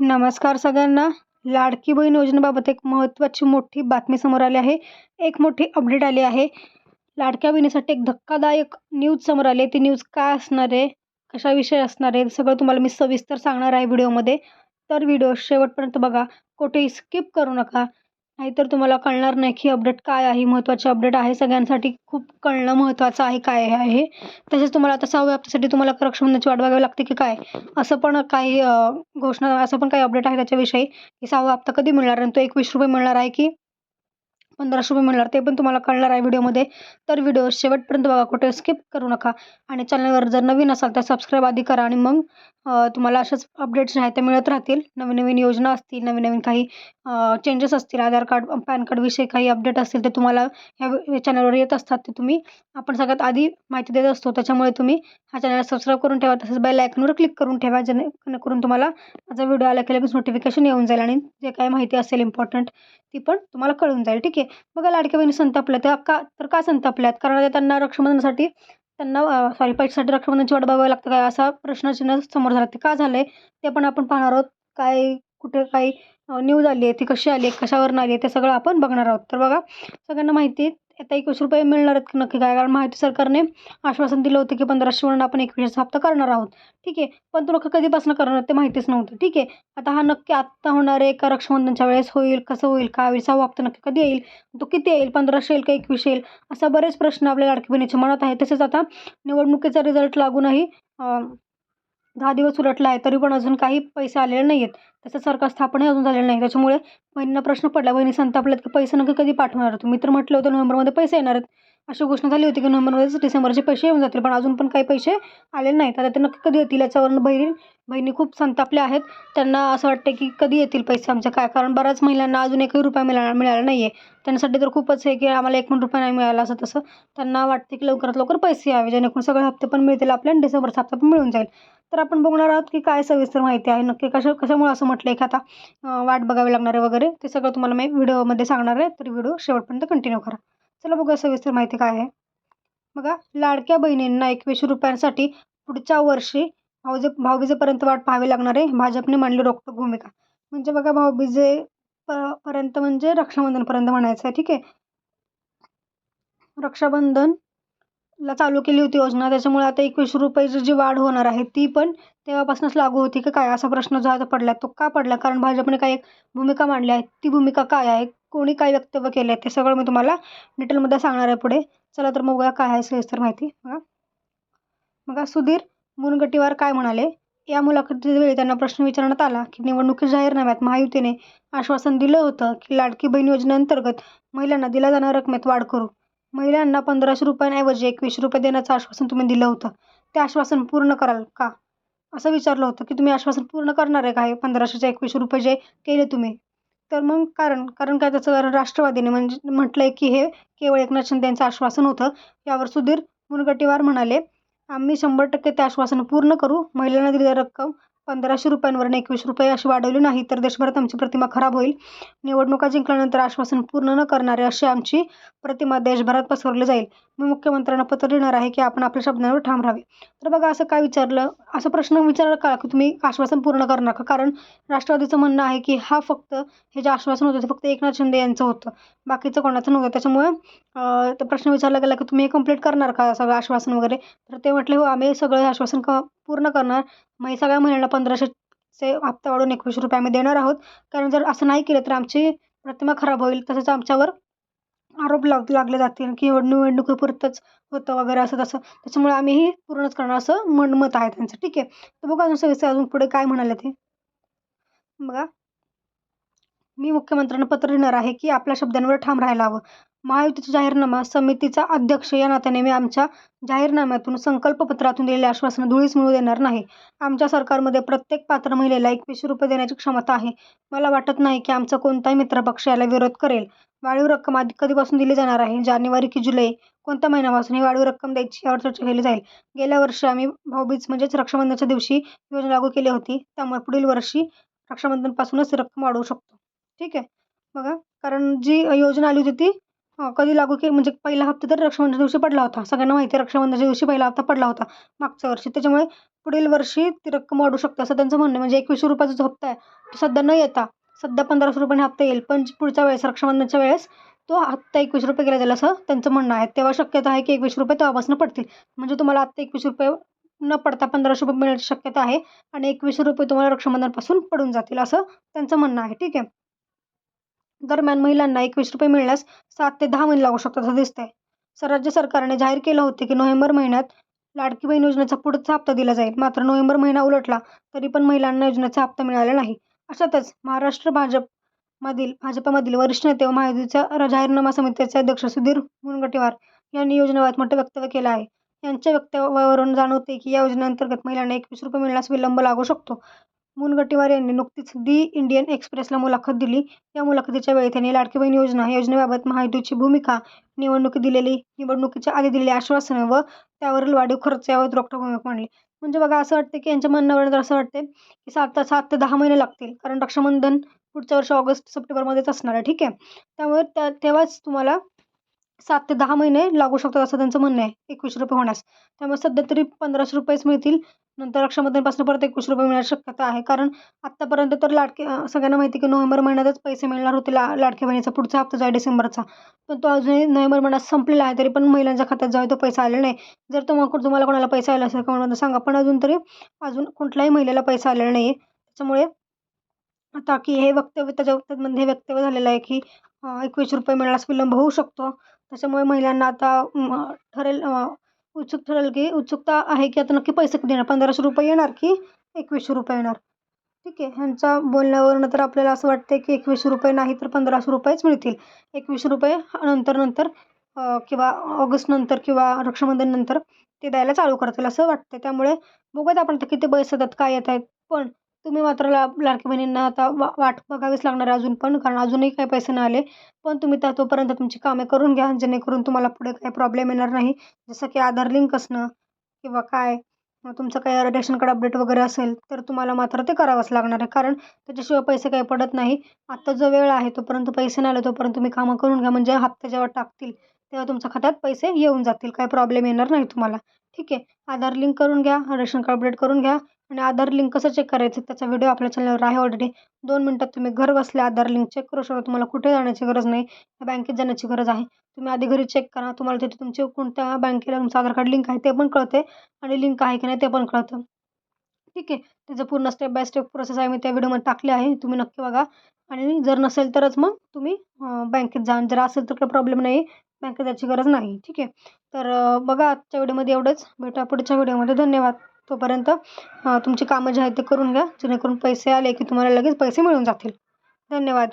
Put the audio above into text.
नमस्कार सगळ्यांना. लाडकी बहीण योजनेबाबत एक महत्त्वाची मोठी बातमी समोर आली आहे. एक मोठी अपडेट आली आहे. लाडक्या बहिणीसाठी एक धक्कादायक न्यूज समोर आली आहे. ती न्यूज काय असणार आहे, कशाविषयी असणार आहे, सगळं तुम्हाला मी सविस्तर सांगणार आहे व्हिडिओमध्ये. तर व्हिडिओ शेवटपर्यंत बघा. कुठेही स्किप करू नका. नाहीतर तुम्हाला कळणार नाही की अपडेट काय आहे. महत्त्वाची अपडेट आहे. सगळ्यांसाठी खूप कळणं महत्त्वाचं आहे काय आहे. तसेच तुम्हाला आता 6व्या हप्त्यासाठी तुम्हाला रक्षाबंधनाची वाट बघावी लागते की काय, असं पण काही घोषणा, असं पण काही अपडेट आहे त्याच्याविषयी की 6वा हप्ता कधी मिळणार आणि तो ₹21 मिळणार आहे की ₹1500 मिळणार, ते पण तुम्हाला कळणार आहे व्हिडिओमध्ये. तर व्हिडिओ शेवटपर्यंत बघा. कुठे स्किप करू नका. आणि चॅनलवर जर नवीन असाल तर सबस्क्राईब आधी करा आणि मग तुम्हाला अशाच अपडेट्स आहेत ते मिळत राहतील. नवीन नवीन योजना असतील, नवीन नवीन काही चेंजेस असतील, आधार कार्ड पॅन कार्डविषयी काही अपडेट असतील ते तुम्हाला ह्या चॅनलवर येत असतात. ते तुम्ही आपण सगळ्यात आधी माहिती देत असतो. त्याच्यामुळे तुम्ही हा चॅनल सबस्क्राईब करून ठेवा. तसंच बेल आयकॉनवर क्लिक करून ठेवा, जेणेकरून तुम्हाला माझा व्हिडिओ आला की लगेच नोटिफिकेशन येऊन जाईल आणि जे काही माहिती असेल इम्पॉर्टंट ती पण तुम्हाला कळून जाईल. ठीक आहे. बघा, लाडक्या बहिणी संतापल्या का संतापल्यात? कारण आता त्यांना रक्षाबंधनासाठी पैशासाठी रक्षाबंधनाची वाट बघावी लागते काय, असा प्रश्नचिन्ह समोर झाला. ते का झालंय ते पण आपण पाहणार आहोत. काय कुठे काही न्यूज आली आहे, ती कशी आली आहे, कशावरून आली आहे, ते सगळं आपण बघणार आहोत. तर बघा, सगळ्यांना माहिती आहे आता ₹21 मिळणार आहेत नक्की काय. कारण महायुती सरकारने आश्वासन दिलं होतं की 1500 म्हणून आपण 21 हप्ता करणार आहोत. ठीक आहे. पण तो नक्की कधीपासून करणार ते माहितीच नव्हतं. ठीक आहे. आता हा नक्की आत्ता होणार आहे का रक्षाबंधनच्या वेळेस होईल, कसं होईल, काय 6वा हप्ता नक्की कधी येईल, तो किती येईल, 1500 येईल का 21 येईल, असा बरेच प्रश्न आपल्या लाडकी बहिणीच्या मनात आहे. तसेच आता निवडणुकीचा रिझल्ट लागूनही 10 दिवस उलटला आहे, तरी पण अजून काही पैसे आलेले नाही आहेत. त्याचं सरकार स्थापनही अजून झालेलं नाही. त्याच्यामुळे बहिणींना प्रश्न पडला, बहिणी संतापल्यात की पैसे नक्की कधी पाठवणार तुम्ही? तर म्हटलं होतं नोव्हेंबरमध्ये पैसे येणार आहेत. अशी घोषणा झाली होती की नोव्हेंबरमध्येच डिसेंबरचे पैसे येऊन जातील, पण अजून पण काही पैसे आलेले नाहीत. आता ते नक्की कधी येतील याच्यावरून बहिणी खूप संतापल्या आहेत. त्यांना असं वाटतं की कधी येतील पैसे आमचे काय, कारण बऱ्याच महिलांना अजून ₹1 मिळाला नाही आहे. त्यांच्यासाठी तर खूपच आहे की आम्हाला ₹1 नाही मिळाला, असं तसं त्यांना वाटते की लवकरात लवकर पैसे यावे, जेणेकरून सगळे हप्ते पण मिळतील आपल्याला, डिसेंबरचा हप्ता पण मिळून जाईल. तर आपण बघणार आहोत की काय सविस्तर माहिती आहे, नक्की कशामुळे असं म्हटलं की आता वाट बघावी लागणार आहे वगैरे, ते सगळं तुम्हाला मी व्हिडिओमध्ये सांगणार आहे. तर व्हिडिओ शेवटपर्यंत कंटिन्यू करा. चला बघूया सविस्तर माहिती काय आहे. बघा, लाडक्या बहिणींना ₹21साठी पुढच्या वर्षी भाऊबीजेपर्यंत वाट पाहावी लागणार आहे. भाजपने मांडली रोखठोक भूमिका. म्हणजे बघा, पर्यंत म्हणजे रक्षाबंधनपर्यंत म्हणायचं आहे. ठीक आहे. रक्षाबंधनला चालू केली होती योजना, त्याच्यामुळे आता ₹21ची जी वाढ होणार आहे ती पण तेव्हापासूनच लागू होती की काय, असा प्रश्न जो आहे तो पडला. तो का पडला? कारण भाजपने काही एक भूमिका मांडली आहे. ती भूमिका काय आहे, कोणी काय वक्तव्य केलं आहे, ते सगळं मी तुम्हाला डिटेलमध्ये सांगणार आहे पुढे. चला तर मग बघूया काय आहे सविस्तर माहिती. बघा, सुधीर मुनगंटीवार काय म्हणाले? या मुलाखतीवेळी त्यांना प्रश्न विचारण्यात आला की निवडणुकी जाहीरनाम्यात महायुतीने आश्वासन दिलं होतं की लाडकी बहीण योजनेअंतर्गत महिलांना दिल्या जाणाऱ्या रकमेत वाढ करू. महिलांना ₹1500 ऐवजी ₹21 देण्याचं आश्वासन तुम्ही दिलं होतं. ते आश्वासन पूर्ण कराल का, असं विचारलं होतं की तुम्ही आश्वासन पूर्ण करणार आहे का, हे 1500चे ₹21 जे केले तुम्ही? तर मग कारण काय त्याचं, कारण राष्ट्रवादीने म्हणजे म्हटलंय की हे केवळ एकनाथ शिंदे यांचं आश्वासन होतं. यावर सुधीर मुनगंटीवार म्हणाले, आम्ही 100% ते आश्वासन पूर्ण करू. महिलांना दिलेली रक्कम ₹1500वरून ₹21 अशी वाढवली नाही तर देशभरात आमची प्रतिमा खराब होईल. निवडणुका जिंकल्यानंतर आश्वासन पूर्ण न करणारे अशी आमची प्रतिमा देशभरात पसरवली जाईल. मी मुख्यमंत्र्यांना पत्र लिहिणार आहे की आपण आपल्या शब्दांवर ठाम राहावे. तर बघा, असं काय विचारलं, असं प्रश्न विचारला का की तुम्ही आश्वासन पूर्ण करणार का? कारण राष्ट्रवादीचं म्हणणं आहे की हे जे आश्वासन होतं ते फक्त एकनाथ शिंदे यांचं होतं, बाकीचं कोणाचं नव्हतं. त्याच्यामुळे तो प्रश्न विचारला गेला की तुम्ही हे कंप्लीट करणार का सगळं आश्वासन वगैरे? तर ते म्हटले, हो, आम्ही सगळं आश्वासन पूर्ण करणार. सगळ्या महिलांना 1500चे हप्ता वाढवून ₹21 आम्ही देणार आहोत. कारण जर असं नाही केलं तर आमची प्रतिमा खराब होईल. तसंच आमच्यावर आरोप लागले जातील की निवडणुकीपुरतंच होतं वगैरे, असं तसं. त्याच्यामुळे आम्हीही पूर्णच करणार, असं मत आहे त्यांचं. ठीक आहे. तर बघा अजून पुढे काय म्हणाले ते. बघा, मी मुख्यमंत्र्यांना पत्र लिहिणार आहे की आपल्या शब्दांवर ठाम राहायला हवं. महायुतीचा जाहीरनामा समितीचा अध्यक्ष या नात्याने मी आमच्या जाहीरनाम्यातून, संकल्पपत्रातून दिलेले आश्वासन धुळीस मिळू देणार नाही. आमच्या सरकारमध्ये प्रत्येक पात्र महिलेला ₹21 देण्याची क्षमता आहे. मला वाटत नाही की आमचा कोणताही मित्रपक्ष याला विरोध करेल. वाढीव रक्कम आधी कधीपासून दिली जाणार आहे, जानेवारी की जुलै, कोणत्या महिन्यापासून ही वाढीव रक्कम द्यायची यावर चर्चा केली जाईल. गेल्या वर्षी आम्ही भाऊबीज म्हणजेच रक्षाबंधनाच्या दिवशी योजना लागू केली होती, त्यामुळे पुढील वर्षी रक्षाबंधनपासूनच रक्कम वाढवू शकतो. ठीक आहे. बघा, कारण जी योजना आली होती ती कधी लागू केली, म्हणजे पहिला हप्ता तर रक्षाबंधनाच्या दिवशी पडला होता. सगळ्यांना माहिती आहे रक्षाबंधनाच्या दिवशी पहिला हप्ता पडला होता मागच्या वर्षी. त्याच्यामुळे पुढील वर्षी ती रक्कम वाढू शकते असं त्यांचं म्हणणं आहे. म्हणजे ₹2100 जो हप्ता आहे तो सध्या न येता सध्या ₹1500 हप्ता येईल, पण पुढच्या वेळेस रक्षाबंधनच्या वेळेस तो हप्ता ₹21 केला जाईल असं त्यांचं म्हणणं आहे. तेव्हा शक्यता आहे की ₹21 तेव्हापासून पडतील. म्हणजे तुम्हाला आत्ता ₹21 न पडता ₹1500 मिळण्याची शक्यता आहे आणि ₹2100 तुम्हाला रक्षाबंधनपासून पडून जातील असं त्यांचं म्हणणं आहे. ठीक आहे. दरम्यान महिलांना ₹21 मिळण्यास 7 ते 10 महिने लागू शकतात असं दिसतंय. राज्य सरकारने जाहीर केलं होते की नोव्हेंबर महिन्यात लाडकी बहीण योजनेचा पुढचा हप्ता दिला जाईल. मात्र नोव्हेंबर महिना उलटला तरी पण महिलांना योजनेचा हप्ता मिळाला नाही. अशातच महाराष्ट्र भाजपमधील वरिष्ठ नेते व महायुतीच्या जाहीरनामा समितीचे अध्यक्ष सुधीर मुनगंटीवार यांनी योजनेबाबत मोठं वक्तव्य केलं आहे. यांच्या वक्तव्यावरून जाणवते की या योजनेअंतर्गत महिलांना ₹21 मिळण्यास विलंब लागू शकतो. मुनगंटीवार यांनी नुकतीच दी इंडियन एक्सप्रेसला मुलाखत दिली. या मुलाखतीच्या वेळी त्यांनी लाडकी बहीण योजना योजनेबाबत महायुतीची भूमिका, निवडणुकीच्या आधी दिलेली आश्वासनं व त्यावरील वाढीव खर्च याबाबत रोखठोक भूमिका मांडली. म्हणजे बघा असं वाटतं की यांच्या म्हणण्यावरून तर असं वाटतंय की 7 ते 10 महिने लागतील. कारण रक्षाबंधन पुढच्या वर्षी ऑगस्ट-सप्टेंबरमध्येच असणार आहे. ठीक आहे. त्यामुळे तेव्हाच तुम्हाला 7 ते 10 महिने लागू शकतात असं त्यांचं म्हणणं आहे ₹21 होण्यास. त्यामुळे सध्या तरी ₹1500च मिळतील. नंतर रक्षाबंधनपासून परत ₹21 मिळण्याची शक्यता आहे. कारण आत्तापर्यंत तर सगळ्यांना माहिती आहे की नोव्हेंबर महिन्यातच पैसे मिळणार होते लाडक्या बहिणीचा पुढचा हप्ता जो आहे डिसेंबरचा. पण तो अजूनही नोव्हेंबर महिन्यात संपलेला आहे. तरी पण महिलांच्या खात्यात जो आहे तो पैसा आलेला नाही. जर तुम्हाला कोणाला पैसा आला असेल कमेंटमध्ये सांगा. पण अजून कुठल्याही महिलेला पैसा आलेला नाही आहे. त्याच्यामुळे आता की हे वक्तव्य त्याच्यामध्ये हे वक्तव्य झालेलं आहे की ₹21 मिळण्यास विलंब होऊ शकतो. त्याच्यामुळे महिलांना आता उत्सुकता आहे की आता नक्की पैसे कधी येणार? ₹1500 येणार की ₹2100 येणार? ठीक आहे. ह्यांच्या बोलण्यावरून तर आपल्याला असं वाटतंय की ₹21 नाही तर ₹1500च मिळतील. ₹21 नंतर किंवा ऑगस्टनंतर किंवा रक्षाबंधननंतर ते द्यायला चालू करतील असं वाटतंय. त्यामुळे बघूयात आपण आता किती पैसे येतात, काय येत आहेत. पण तुम्ही मात्र लाडक्या बहिणींना आता वाट बघावीच लागणार आहे अजून पण, कारण अजूनही काही पैसे नाही आले. पण तुम्ही तोपर्यंत तुमची कामे करून घ्या, जेणेकरून तुम्हाला पुढे काही प्रॉब्लेम येणार नाही. जसं की आधार लिंक असणं किंवा काय तुमचं काही रेशन कार्ड अपडेट वगैरे असेल, तर तुम्हाला मात्र ते करावंच लागणार आहे. कारण त्याच्याशिवाय पैसे काही पडत नाही. आत्ता जो वेळ आहे तोपर्यंत पैसे नाही आले तोपर्यंत तुम्ही कामं करून घ्या. म्हणजे हप्ते जेव्हा टाकतील तेव्हा तुमच्या खात्यात पैसे येऊन जातील. काही प्रॉब्लेम येणार नाही तुम्हाला. ठीक आहे. आधार लिंक करून घ्या, रेशन कार्ड अपडेट करून घ्या आणि आधार लिंक कसं चेक करायचं त्याचा व्हिडिओ आपल्या चॅनलवर आहे ऑलरेडी. 2 मिनिटात तुम्ही घर बसल्या आधार लिंक चेक करू शकता. तुम्हाला कुठे जाण्याची गरज नाही. बँकेत जाण्याची गरज आहे. तुम्ही आधी घरी चेक करा. तुम्हाला तिथे तुमची कोणत्या बँकेला तुमचं आधार कार्ड लिंक आहे ते पण कळते आणि लिंक आहे की नाही ते पण कळतं. ठीक आहे. त्याचं पूर्ण स्टेप बाय स्टेप प्रोसेस आहे मी त्या व्हिडिओमध्ये टाकली आहे. तुम्ही नक्की बघा आणि जर नसेल तरच मग तुम्ही बँकेत जा. जर असेल तर काही प्रॉब्लेम नाही. बँकेत जायची गरज नाही. ठीक आहे. तर बघा आजच्या व्हिडिओमध्ये एवढंच. भेटूया पुढच्या व्हिडिओमध्ये. धन्यवाद. तोपर्यंत तुमची कामं जी आहेत ते करून घ्या, जेणेकरून पैसे आले की तुम्हाला लगेच पैसे मिळून जातील. धन्यवाद.